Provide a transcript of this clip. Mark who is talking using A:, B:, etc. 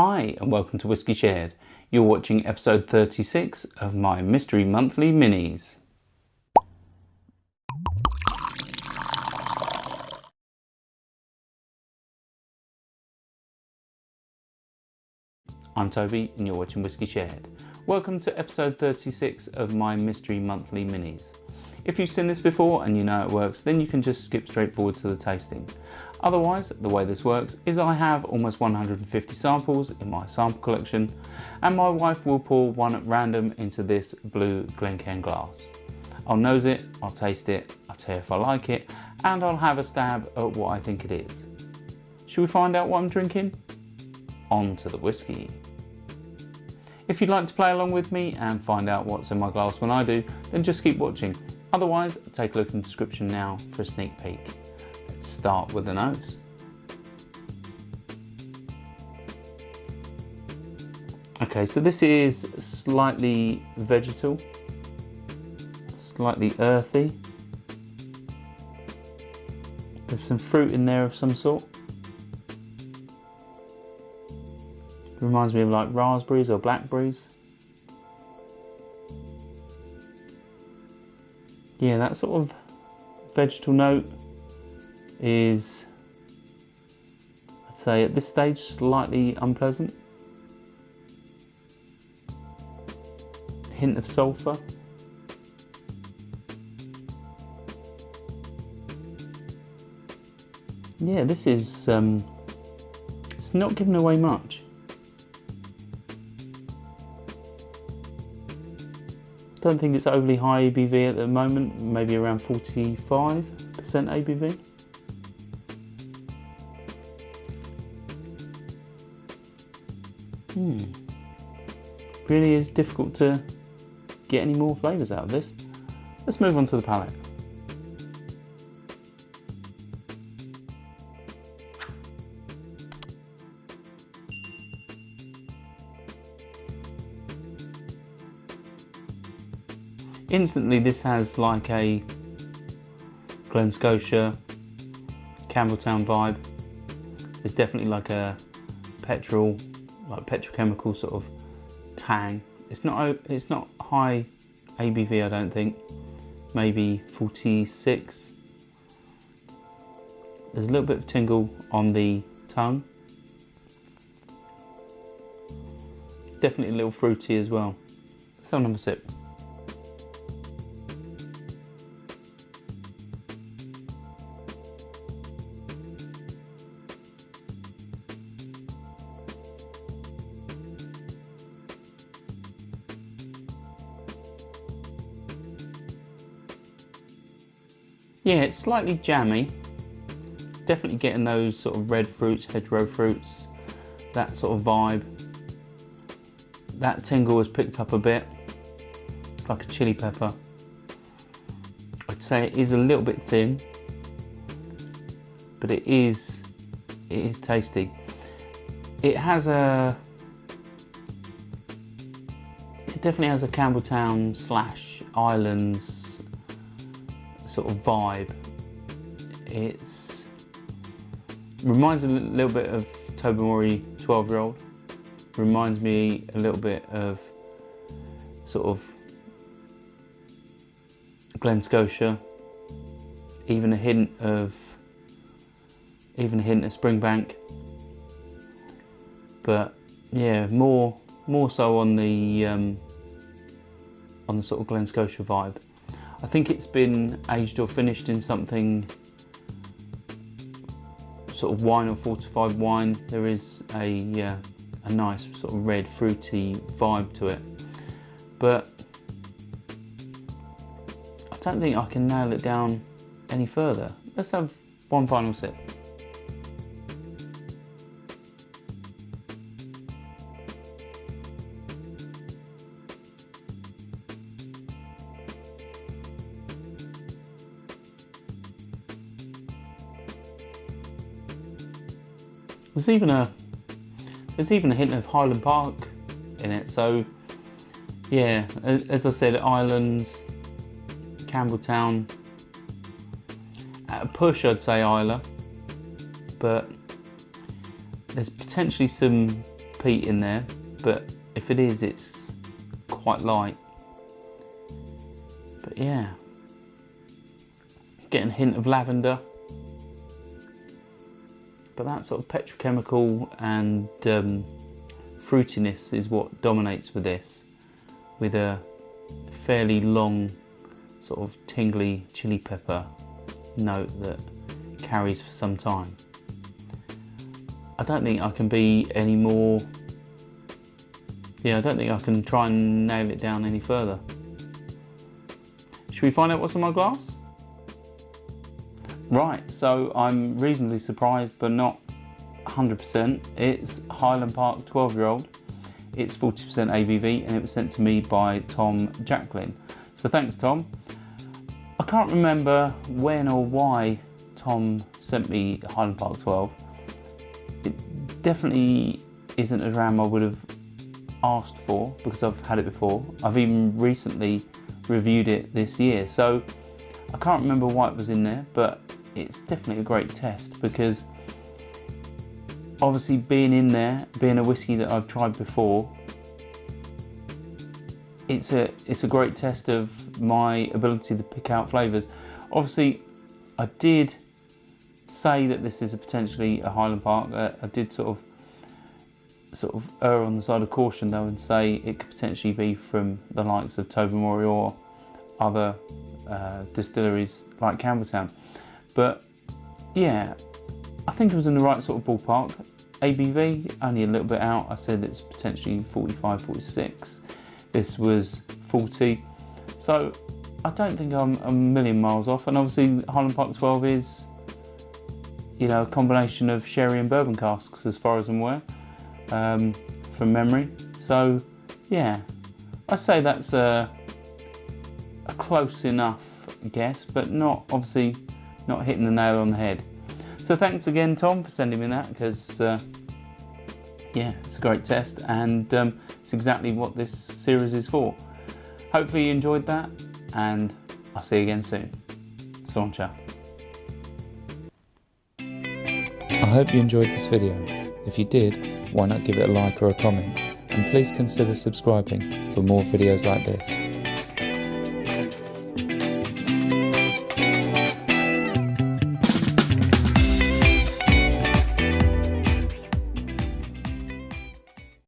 A: Hi and welcome to Whisky Shared. You're watching episode 36 of my Mystery Monthly Minis. I'm Toby and you're watching Whisky Shared. Welcome to episode 36 of my Mystery Monthly Minis. If you've seen this before and you know it works, then you can just skip straight forward to the tasting. Otherwise, the way this works is I have almost 150 samples in my sample collection, and my wife will pour one at random into this blue Glencairn glass. I'll nose it, I'll taste it, I'll tell you if I like it, and I'll have a stab at what I think it is. Should we find out what I'm drinking? On to the whiskey. If you'd like to play along with me and find out what's in my glass when I do, then just keep watching. Otherwise, take a look in the description now for a sneak peek. Let's start with the nose. Okay, so this is slightly vegetal, slightly earthy. There's some fruit in there of some sort. Reminds me of like raspberries or blackberries. Yeah, that sort of vegetal note is, I'd say at this stage, slightly unpleasant. Hint of sulphur. Yeah, this is, it's not giving away much. Don't think it's overly high ABV at the moment, maybe around 45% ABV. Really is difficult to get any more flavours out of this. Let's move on to the palate. Instantly this has like a Glen Scotia, Campbelltown vibe. There's definitely like a petrochemical sort of tang. It's not high ABV, I don't think. Maybe 46. There's a little bit of tingle on the tongue. Definitely a little fruity as well. Let's have another sip. Yeah, it's slightly jammy. Definitely getting those sort of red fruits, hedgerow fruits, that sort of vibe. That tingle has picked up a bit. It's like a chili pepper. I'd say it is a little bit thin, but it is tasty. It definitely has a Campbelltown / Islands sort of vibe. Reminds me a little bit of Tobermory 12-year-old. Reminds me a little bit of sort of Glen Scotia. Even a hint of Springbank. But yeah, more so on the sort of Glen Scotia vibe. I think it's been aged or finished in something sort of wine or fortified wine. There is a nice sort of red fruity vibe to it, but I don't think I can nail it down any further. Let's have one final sip. There's even a hint of Highland Park in it. So yeah, as I said, Islands, Campbelltown. At a push, I'd say Isla, but there's potentially some peat in there, but if it is, it's quite light. But yeah, getting a hint of lavender, but that sort of petrochemical and fruitiness is what dominates with this, with a fairly long sort of tingly chili pepper note that carries for some time. I don't think I can be any more, I don't think I can try and nail it down any further. Should we find out what's in my glass? Right, so I'm reasonably surprised but not 100%. It's Highland Park 12-year-old. It's 40% ABV and it was sent to me by Tom Jacklin. So thanks, Tom. I can't remember when or why Tom sent me Highland Park 12. It definitely isn't a ram I would have asked for because I've had it before. I've even recently reviewed it this year, so I can't remember why it was in there, but it's definitely a great test because obviously being in there, being a whiskey that I've tried before, it's a great test of my ability to pick out flavours. Obviously I did say that this is potentially a Highland Park. I did sort of err on the side of caution though and say it could potentially be from the likes of Tobermory or other distilleries like Campbelltown. But yeah, I think it was in the right sort of ballpark. ABV, only a little bit out. I said it's potentially 45, 46. This was 40. So I don't think I'm a million miles off. And obviously Highland Park 12 is, a combination of sherry and bourbon casks as far as I'm aware, from memory. So yeah, I'd say that's a close enough guess, but not hitting the nail on the head. So thanks again, Tom, for sending me that because it's a great test and it's exactly what this series is for. Hopefully you enjoyed that and I'll see you again soon. Sauncha.
B: I hope you enjoyed this video. If you did, why not give it a like or a comment, and please consider subscribing for more videos like this.